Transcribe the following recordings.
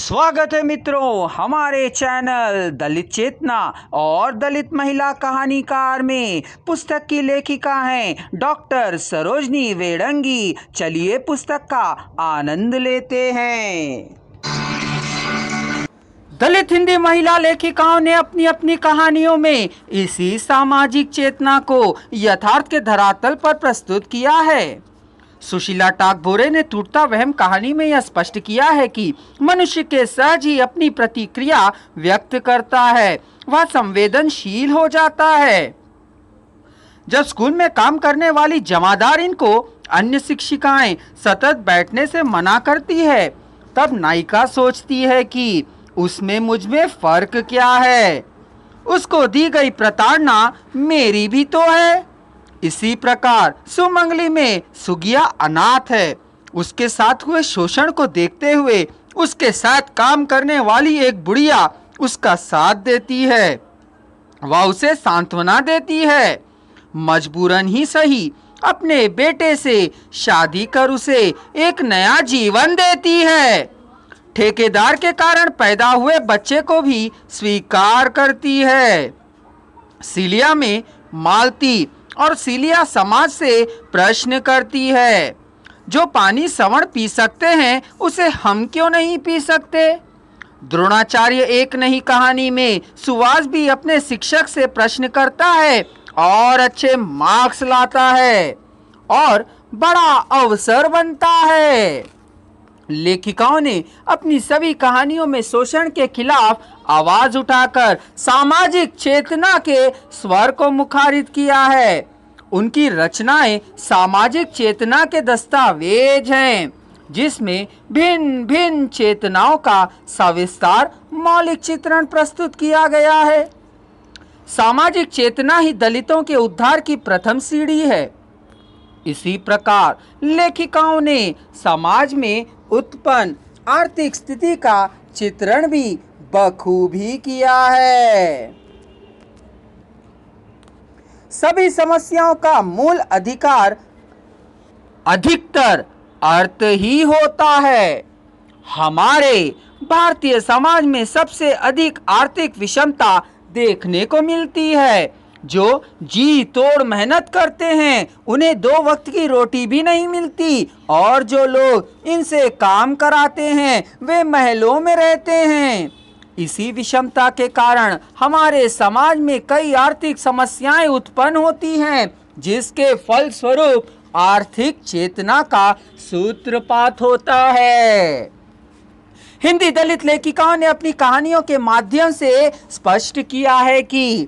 स्वागत है मित्रों हमारे चैनल दलित चेतना और दलित महिला कहानीकार में। पुस्तक की लेखिका हैं डॉक्टर सरोजनी वेडंगी। चलिए पुस्तक का आनंद लेते हैं। दलित हिंदी महिला लेखिकाओं ने अपनी अपनी कहानियों में इसी सामाजिक चेतना को यथार्थ के धरातल पर प्रस्तुत किया है। सुशीला टाकभोरे ने टूटता वहम कहानी में यह स्पष्ट किया है कि मनुष्य के सहज ही अपनी प्रतिक्रिया व्यक्त करता है, वह संवेदनशील हो जाता है। जब स्कूल में काम करने वाली जमादार को अन्य शिक्षिकाएं सतत बैठने से मना करती है, तब नायिका सोचती है कि उसमें मुझ में फर्क क्या है, उसको दी गई प्रताड़ना मेरी भी तो है। इसी प्रकार सुमंगली में सुगिया अनाथ है। उसके साथ हुए शोषण को देखते हुए उसके साथ काम करने वाली एक बुढ़िया उसका साथ देती है, वह उसे सांत्वना देती है। मजबूरन ही सही अपने बेटे से शादी कर उसे एक नया जीवन देती है। ठेकेदार के कारण पैदा हुए बच्चे को भी स्वीकार करती है। सीलिया में मालती और सीलिया समाज से प्रश्न करती है, जो पानी सवर्ण पी सकते हैं उसे हम क्यों नहीं पी सकते। द्रोणाचार्य एक नई कहानी में सुवास भी अपने शिक्षक से प्रश्न करता है और अच्छे मार्क्स लाता है और बड़ा अवसर बनता है। लेखिकाओं ने अपनी सभी कहानियों में शोषण के खिलाफ आवाज उठाकर सामाजिक चेतना के स्वर को मुखारित किया है। उनकी रचनाएं सामाजिक चेतना के दस्तावेज हैं, जिसमें भिन्न भिन्न चेतनाओं का सविस्तार मौलिक चित्रण प्रस्तुत किया गया है। सामाजिक चेतना ही दलितों के उद्धार की प्रथम सीढ़ी है। इसी प्रकार लेखिकाओं ने समाज में उत्पन्न आर्थिक स्थिति का चित्रण भी बखूबी किया है। सभी समस्याओं का मूल अधिकार अधिकतर अर्थ ही होता है। हमारे भारतीय समाज में सबसे अधिक आर्थिक विषमता देखने को मिलती है। जो जी तोड़ मेहनत करते हैं उन्हें 2 वक्त की रोटी भी नहीं मिलती, और जो लोग इनसे काम कराते हैं वे महलों में रहते हैं। इसी विषमता के कारण हमारे समाज में कई आर्थिक समस्याएं उत्पन्न होती हैं, जिसके फलस्वरूप आर्थिक चेतना का सूत्रपात होता है। हिंदी दलित लेखिकाओं ने अपनी कहानियों के माध्यम से स्पष्ट किया है कि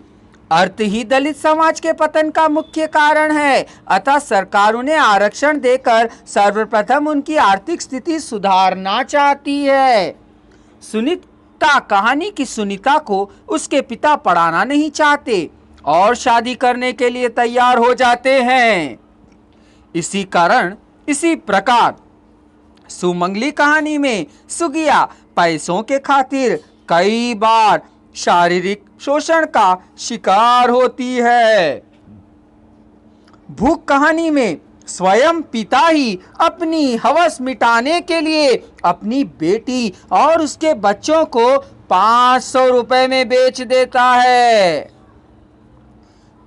अर्थ ही दलित समाज के पतन का मुख्य कारण है। अतः सरकार उन्हें आरक्षण देकर सर्वप्रथम उनकी आर्थिक स्थिति सुधारना चाहती है। सुनीता कहानी की सुनीता को उसके पिता पढ़ाना नहीं चाहते और शादी करने के लिए तैयार हो जाते हैं। इसी प्रकार सुमंगली कहानी में सुगिया पैसों के खातिर कई बार शारीरिक शोषण का शिकार होती है। भूख कहानी में स्वयं पिता ही अपनी हवस मिटाने के लिए अपनी बेटी और उसके बच्चों को 500 रुपए में बेच देता है।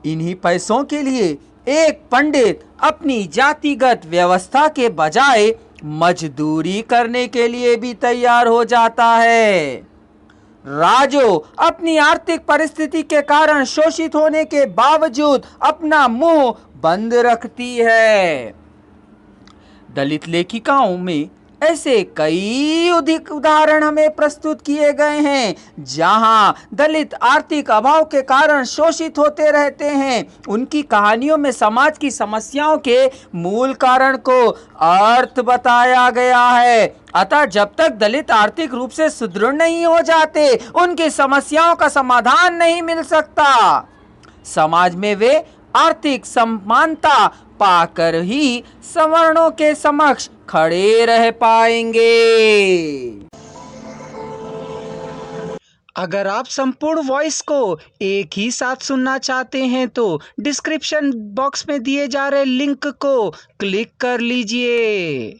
इन्हीं पैसों के लिए एक पंडित अपनी जातिगत व्यवस्था के बजाय मजदूरी करने के लिए भी तैयार हो जाता है। राजो अपनी आर्थिक परिस्थिति के कारण शोषित होने के बावजूद अपना मुंह बंद रखती है। दलित लेखिकाओं में ऐसे कई अधिक उदाहरण हमें प्रस्तुत किए गए हैं, जहां दलित आर्थिक अभाव के कारण शोषित होते रहते हैं। उनकी कहानियों में समाज की समस्याओं के मूल कारण को अर्थ बताया गया है। अतः जब तक दलित आर्थिक रूप से सुदृढ़ नहीं हो जाते, उनकी समस्याओं का समाधान नहीं मिल सकता। समाज में वे आर्थिक समानता पाकर ही सवर्णों के समक्ष खड़े रह पाएंगे। अगर आप संपूर्ण वॉइस को एक ही साथ सुनना चाहते हैं तो डिस्क्रिप्शन बॉक्स में दिए जा रहे लिंक को क्लिक कर लीजिए।